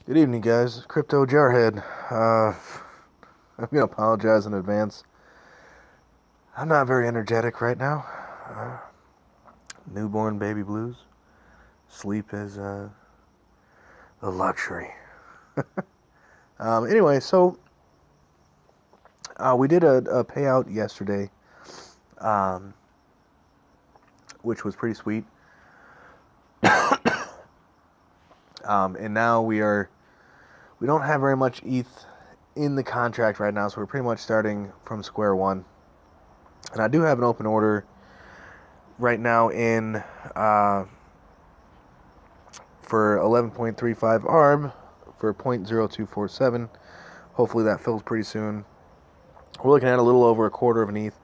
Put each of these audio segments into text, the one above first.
Good evening, guys. Crypto Jarhead. I'm gonna apologize in advance. I'm not very energetic right now. Uh, Newborn baby blues. Sleep is a luxury. Anyway, so we did a payout yesterday, um, which was pretty sweet. And now we don't have very much ETH in the contract right now, so we're pretty much starting from square one. And I do have an open order right now in for 11.35 ARB for 0.0247. Hopefully that fills pretty soon. We're looking at a little over a quarter of an ETH.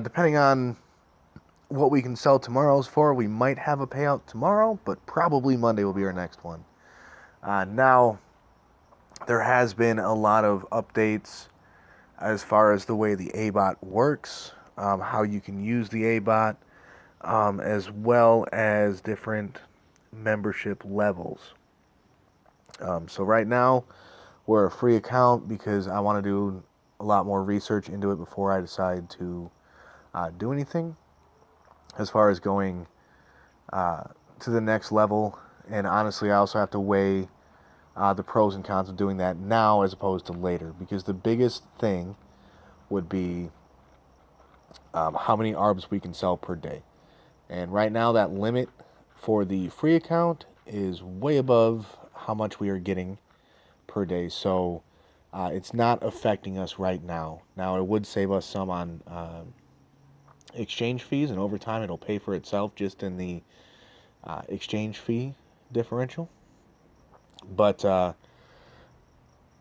Depending on what we can sell tomorrow's for, we might have a payout tomorrow, but probably Monday will be our next one. Now, there has been a lot of updates as far as the way the ABOT works, how you can use the ABOT, as well as different membership levels. So right now, we're a free account because I want to do a lot more research into it before I decide to do anything as far as going to the next level. And honestly, I also have to weigh the pros and cons of doing that now as opposed to later, because the biggest thing would be how many ARBs we can sell per day. And right now, that limit for the free account is way above how much we are getting per day. So it's not affecting us right now. Now, it would save us some on exchange fees, and over time, it'll pay for itself just in the exchange fee differential. But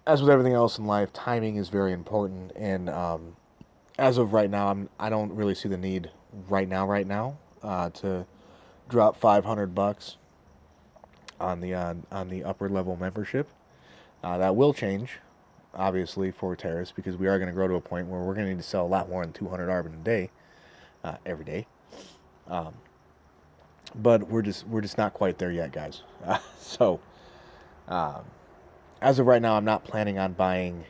as with everything else in life, timing is very important. And as of right now, I don't really see the need right now, to drop $500 on the upper level membership. That will change, obviously, for Teris, because we are going to grow to a point where we're going to need to sell a lot more than 200 ARB in a day, every day. But we're just not quite there yet, guys. So as of right now, I'm not planning on buying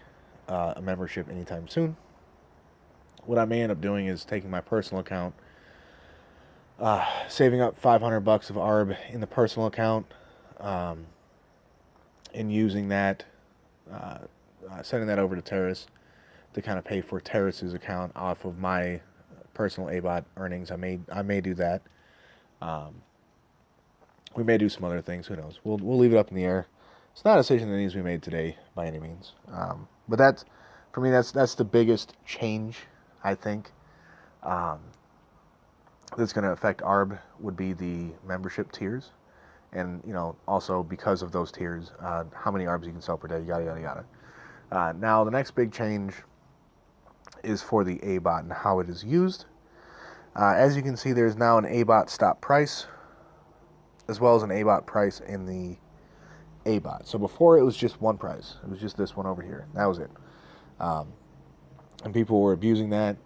a membership anytime soon. What I may end up doing is taking my personal account, saving up $500 of ARB in the personal account, and using that, sending that over to Teris to kind of pay for Teris's account off of my personal ABOT earnings. I may do that. We may do some other things. Who knows? We'll leave it up in the air. It's not a decision that needs to be made today by any means. But that's, for me, that's the biggest change, I think, that's going to affect ARB would be the membership tiers. And, also because of those tiers, how many ARBs you can sell per day, yada, yada, yada. Now, the next big change is for the ABOT and how it is used. As you can see, there's now an ABOT stop price, as well as an ABOT price in the ABOT. So before it was just one price. It was just this one over here. That was it. And people were abusing that.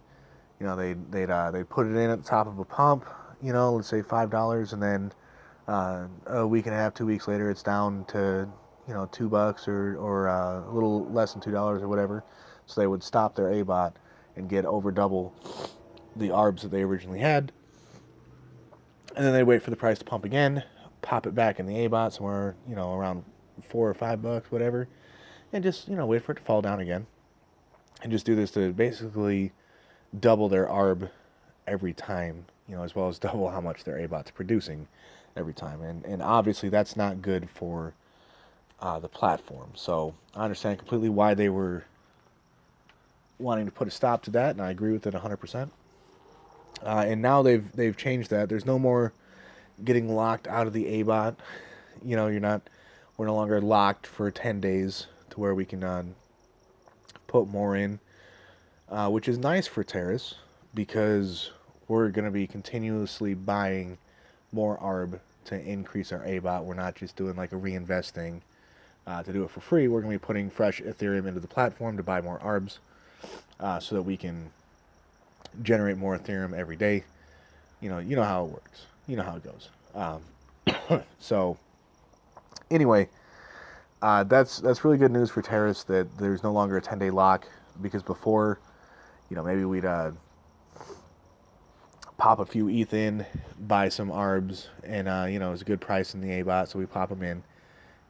They'd put it in at the top of a pump. Let's say $5, and then a week and a half, 2 weeks later, it's down to $2 or a little less than $2 or whatever. So they would stop their ABOT and get over double the ARBs that they originally had, and then they'd wait for the price to pump again, pop it back in the ABOT somewhere around $4 or $5, whatever, and just wait for it to fall down again, and just do this to basically double their ARB every time, as well as double how much their ABOT's producing every time. And obviously that's not good for the platform. So I understand completely why they were wanting to put a stop to that, and I agree with it 100%. And now they've changed that. There's no more getting locked out of the ABOT. We're no longer locked for 10 days to where we can put more in, which is nice for Teris, because we're going to be continuously buying more ARB to increase our ABOT. We're not just doing like a reinvest thing to do it for free. We're going to be putting fresh Ethereum into the platform to buy more ARBs, so that we can generate more Ethereum every day. You know how it works. You know how it goes. So anyway, that's really good news for Teris that there's no longer a 10-day lock, because before, maybe we'd pop a few ETH in, buy some ARBs, and it was a good price in the A-bot, so we pop them in,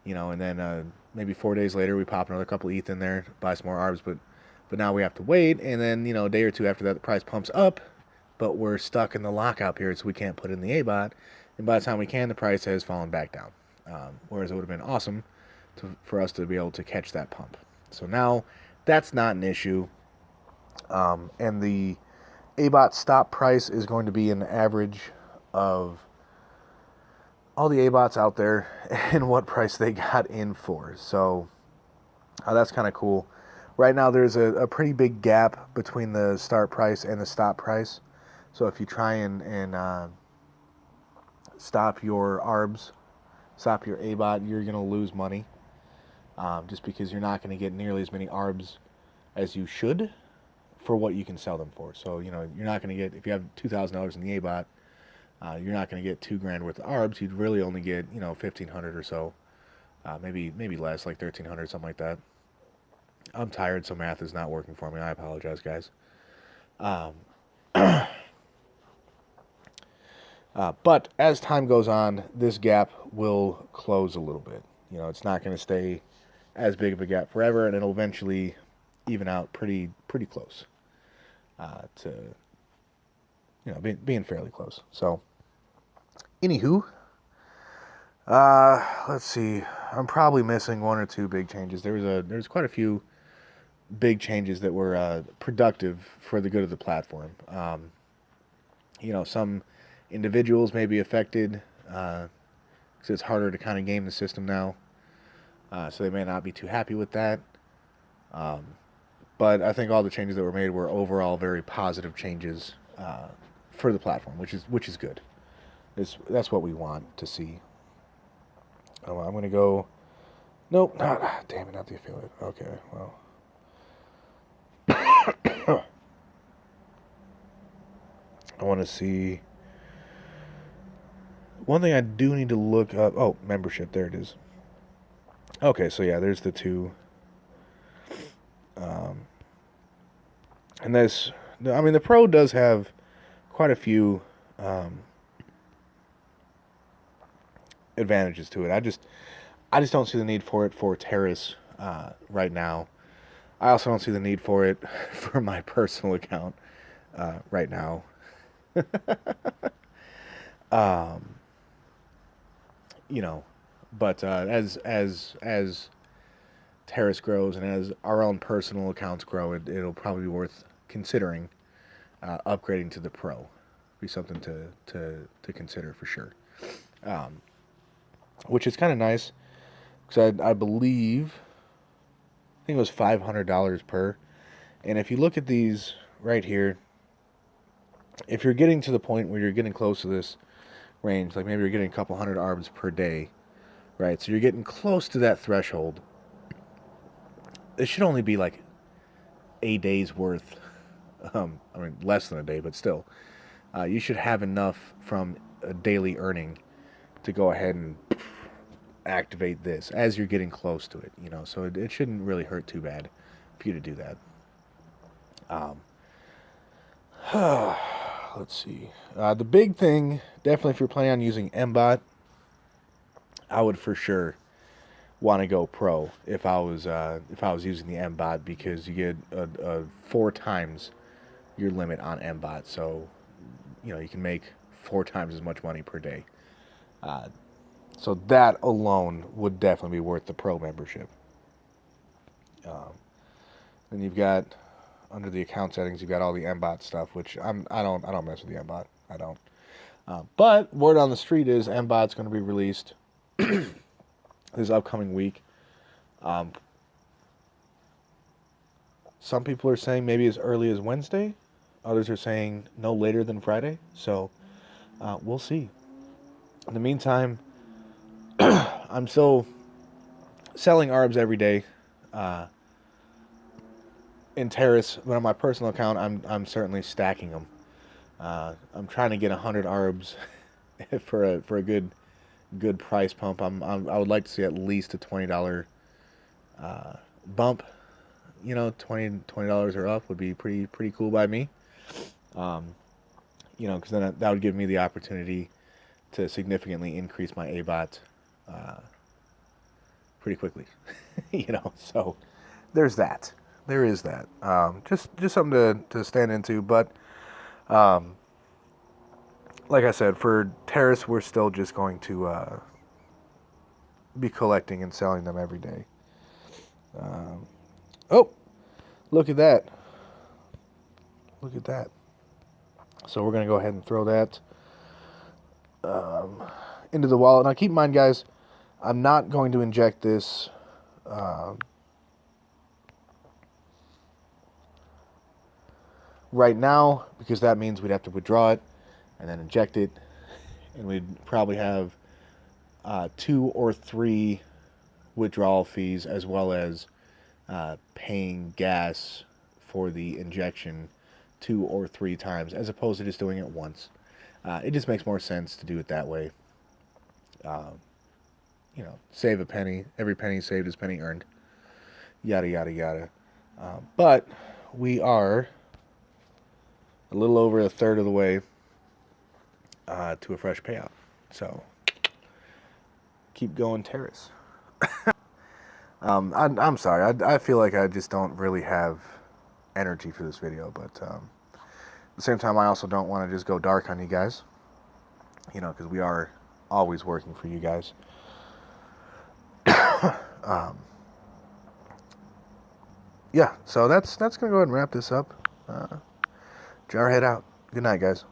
and then maybe 4 days later we pop another couple ETH in there, buy some more ARBs, but now we have to wait, and then a day or two after that the price pumps up, but we're stuck in the lockout period, so we can't put in the A-bot, and by the time we can, the price has fallen back down. Whereas it would have been awesome for us to be able to catch that pump. So now that's not an issue, and the A-bot stop price is going to be an average of all the A-bots out there and what price they got in for. So that's kind of cool. Right now there's a pretty big gap between the start price and the stop price. So if you try and stop your ARBs, stop your A-bot, you're going to lose money, just because you're not going to get nearly as many ARBs as you should for what you can sell them for. So, you're not going to get, if you have $2,000 in the A-bot, you're not going to get $2,000 worth of ARBs. You'd really only get, 1,500 or so, maybe less, like 1,300, something like that. I'm tired, so math is not working for me. I apologize, guys. But as time goes on, this gap will close a little bit. It's not going to stay as big of a gap forever, and it'll eventually even out pretty close to being fairly close. So, anywho, let's see. I'm probably missing one or two big changes. There's quite a few big changes that were productive for the good of the platform. Some individuals may be affected because it's harder to kind of game the system now, so they may not be too happy with that. But I think all the changes that were made were overall very positive changes for the platform, which is good. That's what we want to see. Oh, I'm gonna go. Nope, damn it, not the affiliate. Okay, well. I want to see. One thing I do need to look up. Oh, membership. There it is. Okay, so yeah, there's the two. And this, the Pro does have quite a few advantages to it. I just don't see the need for it for Teris right now. I also don't see the need for it for my personal account right now. But as Teris grows and as our own personal accounts grow, it'll probably be worth considering upgrading to the Pro. Be something to consider for sure. Which is kind of nice because I believe, I think it was $500 per. And if you look at these right here, if you're getting to the point where you're getting close to this range, like maybe you're getting a couple hundred ARBs per day, right? So you're getting close to that threshold. It should only be like a day's worth. Less than a day, but still. You should have enough from a daily earning to go ahead and activate this as you're getting close to it, so it shouldn't really hurt too bad for you to do that. Let's see. The big thing, definitely if you're planning on using MBot, I would for sure want to go Pro if I was using the MBot, because you get 4 times your limit on MBot, so you can make 4 times as much money per day. So that alone would definitely be worth the Pro membership. Then you've got, under the account settings, you've got all the MBot stuff, which I don't mess with the MBot. I don't. But word on the street is MBot's going to be released this upcoming week. Some people are saying maybe as early as Wednesday. Others are saying no later than Friday. So we'll see. In the meantime, I'm still selling ARBs every day. In Teris, but on my personal account, I'm certainly stacking them. I'm trying to get 100 ARBs for a good good price pump. I would like to see at least a $20 bump. You know, $20 or up would be pretty cool by me. You know, because then that would give me the opportunity to significantly increase my ABOT pretty quickly. You know, so there's that. There is that. Just something to stand into. But like I said, for Teris, we're still just going to be collecting and selling them every day. Oh, look at that. Look at that. So we're going to go ahead and throw that into the wallet. Now keep in mind, guys, I'm not going to inject this right now, because that means we'd have to withdraw it and then inject it, and we'd probably have 2 or 3 withdrawal fees, as well as paying gas for the injection 2 or 3 times, as opposed to just doing it once. It just makes more sense to do it that way. You know, save a penny. Every penny saved is penny earned. Yada, yada, yada. But we are a little over a third of the way to a fresh payout. So keep going, Teris. I'm sorry. I feel like I just don't really have energy for this video, but at the same time, I also don't want to just go dark on you guys. You know, because we are always working for you guys. Yeah, so that's gonna go ahead and wrap this up. Jarhead out. Good night, guys.